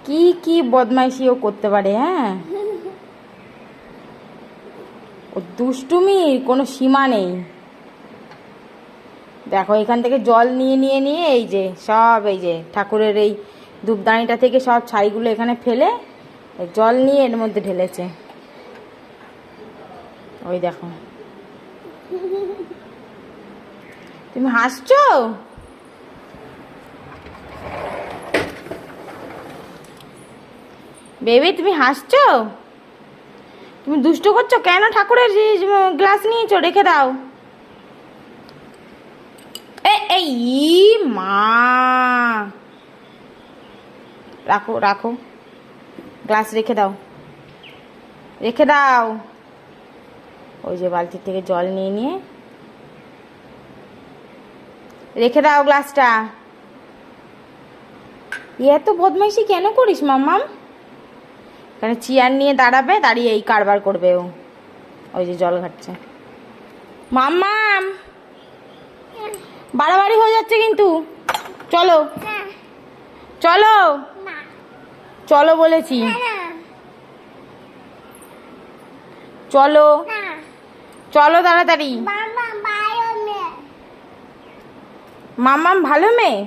কি কি বদমাইশিও করতে পারে। হ্যাঁ, ও দুষ্টুমির কোনো সীমা নেই। দেখো এখান থেকে জল নিয়ে নিয়ে নিয়ে এই যে সব এই যে ঠাকুরের এই ধূপদানিটা থেকে সব ছাইগুলো এখানে ফেলে জল নিয়ে এর মধ্যে ঢেলেছে। ওই দেখো, তুমি হাসছো? বেবি তুমি হাসছো? তুমি দুষ্ট করছো কেন? ঠাকুরের গ্লাস নিয়েছো, রেখে দাও। এই মা, রাখো রাখো, গ্লাস রেখে দাও, রেখে দাও। ওই যে বালতির থেকে জল নিয়ে নিয়ে রেখে দাও গ্লাসটা। এত বদমাইশি কেন করিস মাম্মাম? এখানে চেয়ার নিয়ে দাঁড়াবে, দাঁড়িয়ে এই কারবার করবে ও। ওই যে জল ঘাটছে। মাম্মাম বাড়াবাড়ি হয়ে যাচ্ছে কিন্তু। চলো চলো চলো বলেছি, চলো চলো তাড়াতাড়ি। মাম্মাম ভালো মেয়ে।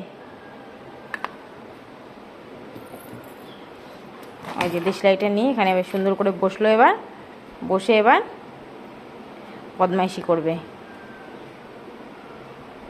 ওই যে দেশলাইটা নিয়ে এখানে এবার সুন্দর করে বসলো। এবার বসে এবার বদমাইশি করবে।